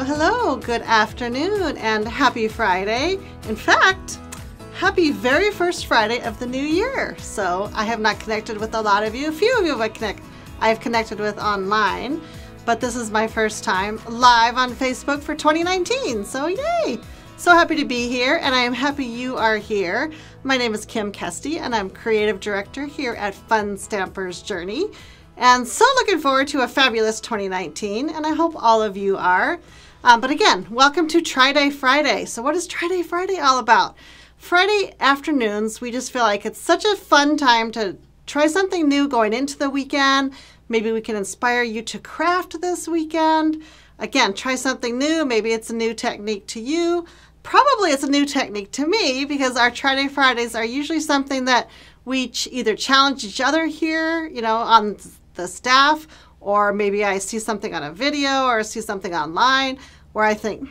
Hello, good afternoon and happy Friday. In fact, happy very first Friday of the new year. So I have not connected with a lot of you. A few of you I've connected with online, but this is my first time live on Facebook for 2019. So yay! So happy to be here, and I am happy you are here. My name is Kim Kesti, and I'm Creative Director here at Fun Stampers Journey. And so looking forward to a fabulous 2019, and I hope all of you are. But again, welcome to Tryday Friday. So what is Tryday Friday all about? Friday afternoons, we just feel like it's such a fun time to try something new going into the weekend. Maybe we can inspire you to craft this weekend. Again, try something new. Maybe it's a new technique to you. Probably it's a new technique to me, because our Tryday Fridays are usually something that we either challenge each other here, on the staff, or maybe I see something on a video or see something online where I think,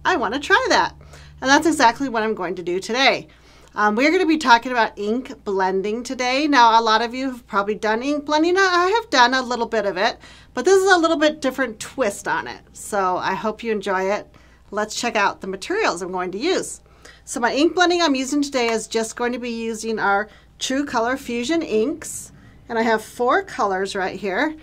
I want to try that. And that's exactly what I'm going to do today. We're going to be talking about ink blending today. Now, a lot of you have probably done ink blending. I have done a little bit of it, but this is a little bit different twist on it. So I hope you enjoy it. Let's check out the materials I'm going to use. So my ink blending I'm using today is just going to be using our True Color Fusion inks. And I have 4 colors right here.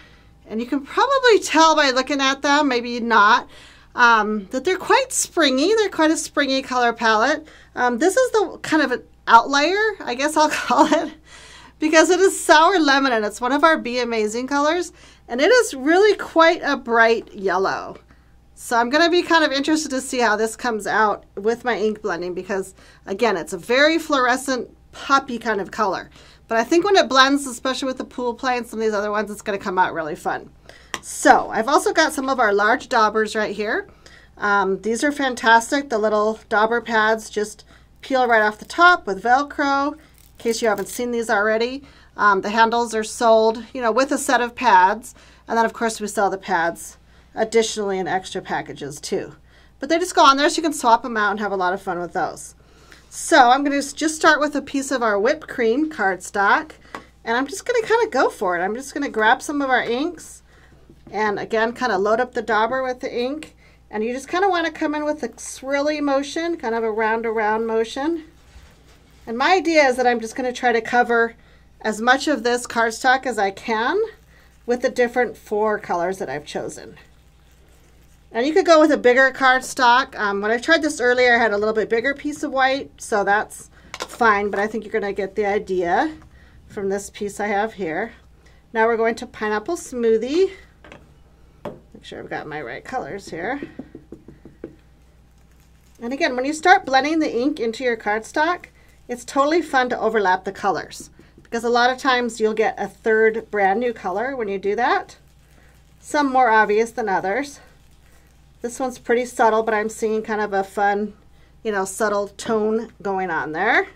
And you can probably tell by looking at them, maybe not, that they're quite springy. They're quite a springy color palette. This is the kind of an outlier, I guess I'll call it, because it is Sour Lemon, and it's one of our Be Amazing colors. And it is really quite a bright yellow. So I'm going to be kind of interested to see how this comes out with my ink blending, because, again, it's a very fluorescent, poppy kind of color. But I think when it blends, especially with the pool play and some of these other ones, it's going to come out really fun. So I've also got some of our large daubers right here. These are fantastic. The little dauber pads just peel right off the top with Velcro, in case you haven't seen these already. The handles are sold, with a set of pads. And then, of course, we sell the pads additionally in extra packages too. But they just go on there, so you can swap them out and have a lot of fun with those. So I'm going to just start with a piece of our whipped cream cardstock, and I'm just going to kind of go for it. I'm just going to grab some of our inks and, again, kind of load up the dauber with the ink. And you just kind of want to come in with a swirly motion, kind of a round motion. And my idea is that I'm just going to try to cover as much of this cardstock as I can with the different 4 colors that I've chosen. And you could go with a bigger cardstock. When I tried this earlier, I had a little bit bigger piece of white, so that's fine, but I think you're going to get the idea from this piece I have here. Now we're going to Pineapple Smoothie. Make sure I've got my right colors here. And again, when you start blending the ink into your cardstock, it's totally fun to overlap the colors, because a lot of times you'll get a third brand new color when you do that. Some more obvious than others. This one's pretty subtle, but I'm seeing kind of a fun, subtle tone going on there.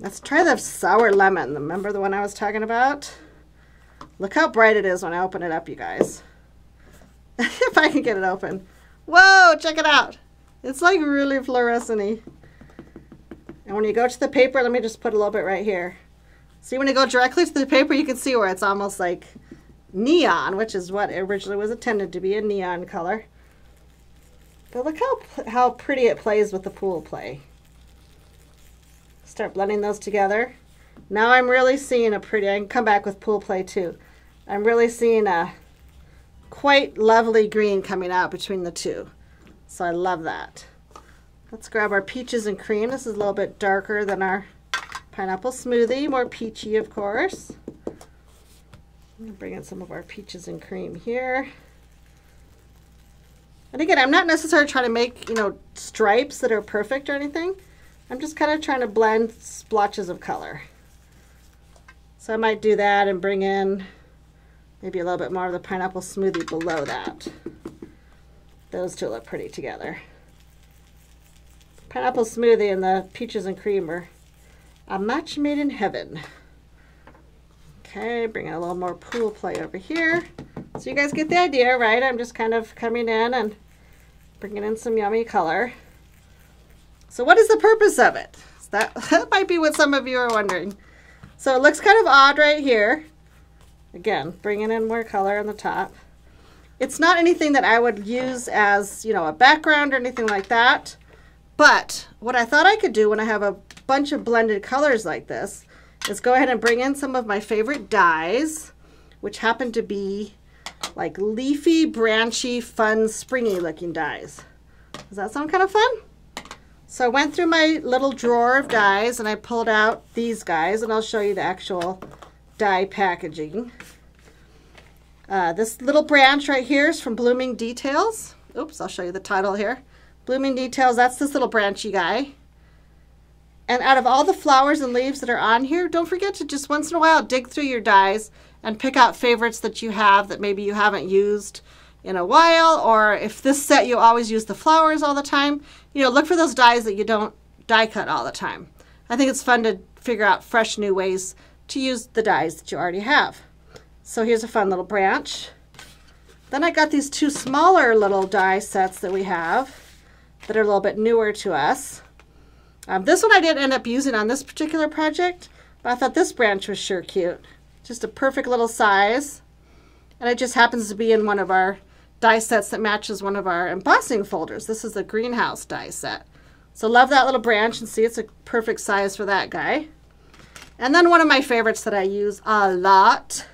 Let's try the Sour Lemon. Remember the one I was talking about? Look how bright it is when I open it up, you guys. If I can get it open. Whoa, check it out. It's like really fluorescent-y. And when you go to the paper, let me just put a little bit right here. See, when you go directly to the paper, you can see where it's almost like neon, which is what originally was intended to be, a neon color. But look how pretty it plays with the pool play. Start blending those together. Now I'm really seeing a pretty, I can come back with pool play too. I'm really seeing a quite lovely green coming out between the two. So I love that. Let's grab our Peaches and Cream. This is a little bit darker than our Pineapple Smoothie, more peachy, of course. I'm going to bring in some of our Peaches and Cream here. And again, I'm not necessarily trying to make, stripes that are perfect or anything. I'm just kind of trying to blend splotches of color. So I might do that and bring in maybe a little bit more of the Pineapple Smoothie below that. Those two look pretty together. Pineapple Smoothie and the Peaches and Cream are a match made in heaven. Okay, bring in a little more pool play over here. So you guys get the idea, right? I'm just kind of coming in and bringing in some yummy color. So what is the purpose of it? That might be what some of you are wondering. So it looks kind of odd right here. Again, bringing in more color on the top. It's not anything that I would use as, a background or anything like that. But what I thought I could do when I have a bunch of blended colors like this is go ahead and bring in some of my favorite dyes, which happen to be like leafy, branchy, fun, springy looking dyes. Does that sound kind of fun? So I went through my little drawer of dyes and I pulled out these guys, and I'll show you the actual dye packaging. This little branch right here is from Blooming Details. Oops, I'll show you the title here. Blooming Details, that's this little branchy guy. And out of all the flowers and leaves that are on here, don't forget to just once in a while dig through your dyes and pick out favorites that you have that maybe you haven't used in a while, or if this set you always use the flowers all the time, look for those dyes that you don't die cut all the time. I think it's fun to figure out fresh new ways to use the dyes that you already have. So here's a fun little branch. Then I got these two smaller little die sets that we have that are a little bit newer to us. This one I didn't end up using on this particular project, but I thought this branch was sure cute. Just a perfect little size. And it just happens to be in one of our die sets that matches one of our embossing folders. This is the greenhouse die set. So love that little branch, and see, it's a perfect size for that guy. And then one of my favorites that I use a lot,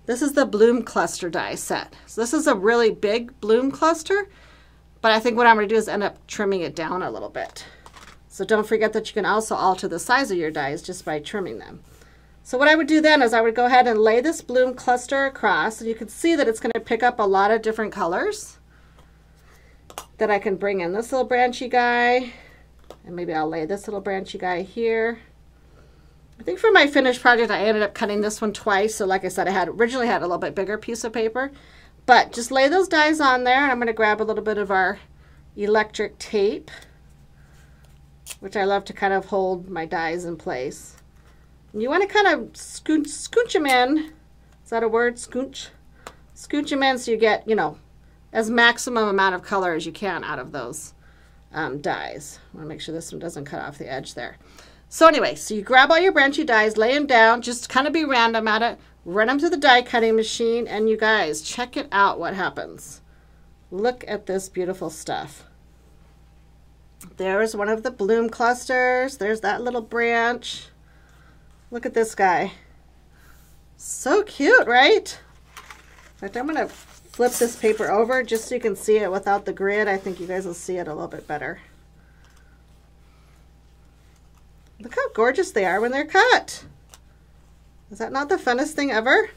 this is the bloom cluster die set. So this is a really big bloom cluster, but I think what I'm going to do is end up trimming it down a little bit. So don't forget that you can also alter the size of your dies just by trimming them. So what I would do then is I would go ahead and lay this bloom cluster across, and you can see that it's going to pick up a lot of different colors that I can bring in. This little branchy guy, and maybe I'll lay this little branchy guy here. I think for my finished project I ended up cutting this one twice, so like I said, I originally had a little bit bigger piece of paper. But just lay those dies on there, and I'm going to grab a little bit of our electric tape, which I love to kind of hold my dies in place. And you want to kind of scooch them in. Is that a word? Scooch? Scooch them in so you get, as maximum amount of color as you can out of those dies. I want to make sure this one doesn't cut off the edge there. So anyway, so you grab all your branchy dies, lay them down, just kind of be random at it, run them through the die cutting machine, and you guys, check it out what happens. Look at this beautiful stuff. There's one of the bloom clusters. There's that little branch. Look at this guy. So cute, right? In fact, I'm going to flip this paper over just so you can see it without the grid. I think you guys will see it a little bit better. Look how gorgeous they are when they're cut. Is that not the funnest thing ever?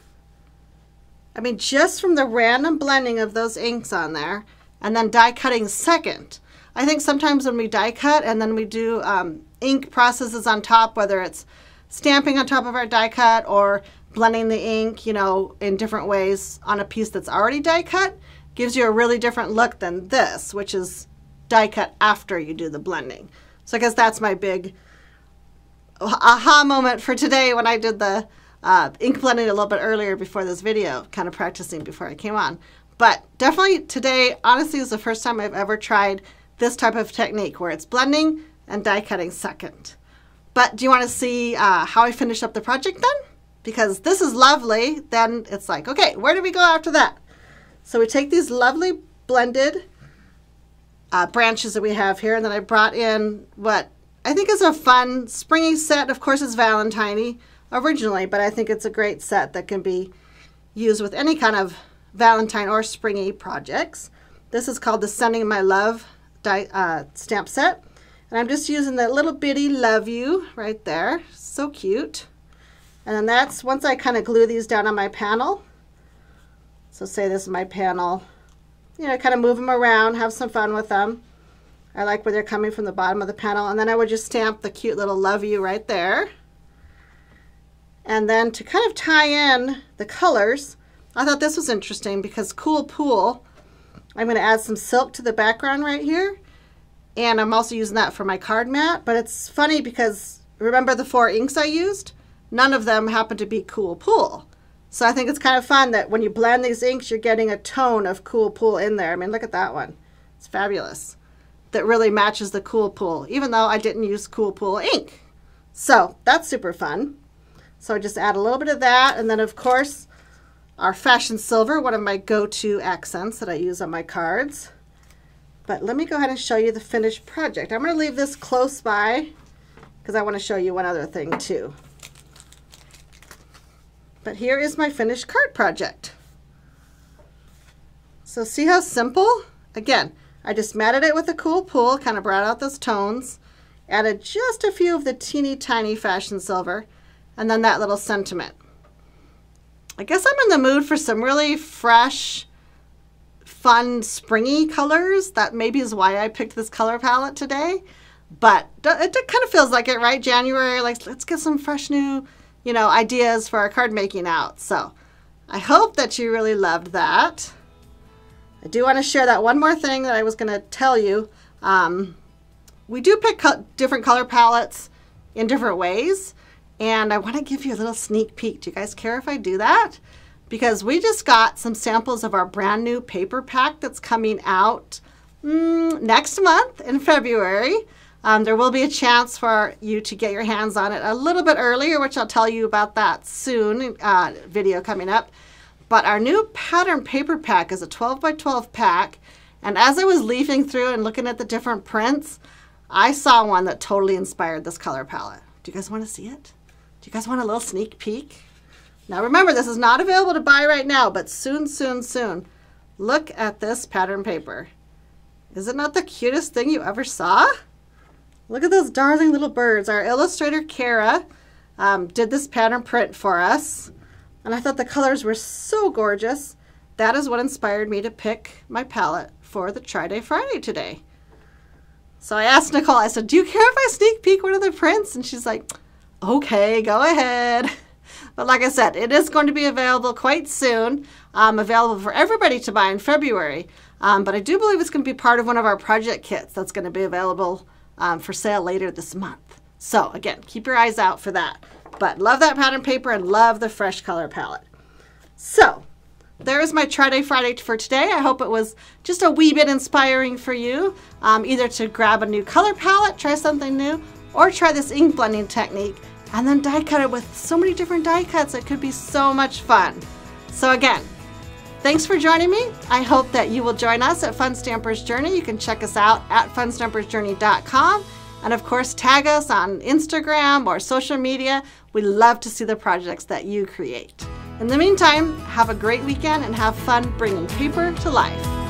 I mean, just from the random blending of those inks on there, and then die cutting second. I think sometimes when we die cut and then we do ink processes on top, whether it's stamping on top of our die cut or blending the ink, in different ways on a piece that's already die cut, gives you a really different look than this, which is die cut after you do the blending. So I guess that's my big aha moment for today when I did the ink blending a little bit earlier before this video, kind of practicing before I came on. But definitely today, honestly, is the first time I've ever tried this type of technique where it's blending and die cutting second. But do you want to see how I finish up the project then? Because this is lovely, then it's like, okay, where do we go after that? So we take these lovely blended branches that we have here, and then I brought in what I think is a fun springy set. Of course, it's Valentine-y originally, but I think it's a great set that can be used with any kind of Valentine or springy projects. This is called the Sending My Love stamp set. And I'm just using that little bitty love you right there. So cute. And then that's, once I kind of glue these down on my panel, so say this is my panel, kind of move them around, have some fun with them. I like where they're coming from the bottom of the panel. And then I would just stamp the cute little love you right there. And then to kind of tie in the colors, I thought this was interesting because Cool Pool, I'm going to add some silk to the background right here. And I'm also using that for my card mat. But it's funny because remember the 4 inks I used? None of them happen to be Cool Pool. So I think it's kind of fun that when you blend these inks, you're getting a tone of Cool Pool in there. I mean, look at that one. It's fabulous. That really matches the Cool Pool, even though I didn't use Cool Pool ink. So that's super fun. So I just add a little bit of that, and then of course our fashion silver, one of my go-to accents that I use on my cards. But let me go ahead and show you the finished project. I'm going to leave this close by because I want to show you one other thing too. But here is my finished card project. So see how simple? Again, I just matted it with a cool pool, kind of brought out those tones, added just a few of the teeny tiny fashion silver, and then that little sentiment. I guess I'm in the mood for some really fresh, fun, springy colors. That maybe is why I picked this color palette today. But it kind of feels like it, right? January, like let's get some fresh new, ideas for our card making out. So I hope that you really loved that. I do want to share that one more thing that I was going to tell you. We do pick different color palettes in different ways. And I want to give you a little sneak peek. Do you guys care if I do that? Because we just got some samples of our brand new paper pack that's coming out next month in February. There will be a chance for you to get your hands on it a little bit earlier, which I'll tell you about that soon, video coming up. But our new pattern paper pack is a 12 by 12 pack. And as I was leafing through and looking at the different prints, I saw one that totally inspired this color palette. Do you guys want to see it? Do you guys want a little sneak peek? Now remember, this is not available to buy right now, but soon, soon, soon. Look at this pattern paper. Is it not the cutest thing you ever saw? Look at those darling little birds. Our illustrator, Kara, did this pattern print for us. And I thought the colors were so gorgeous. That is what inspired me to pick my palette for the Tryday Friday today. So I asked Nicole, I said, do you care if I sneak peek one of the prints? And she's like, okay, go ahead. But like I said, it is going to be available quite soon, available for everybody to buy in February. But I do believe it's going to be part of one of our project kits that's going to be available for sale later this month. So again, keep your eyes out for that. But love that pattern paper and love the fresh color palette. So there's my Tryday Friday for today. I hope it was just a wee bit inspiring for you, either to grab a new color palette, try something new, or try this ink blending technique and then die cut it with so many different die cuts. It could be so much fun. So again, thanks for joining me. I hope that you will join us at Fun Stampers Journey. You can check us out at funstampersjourney.com. And of course, tag us on Instagram or social media. We love to see the projects that you create. In the meantime, have a great weekend and have fun bringing paper to life.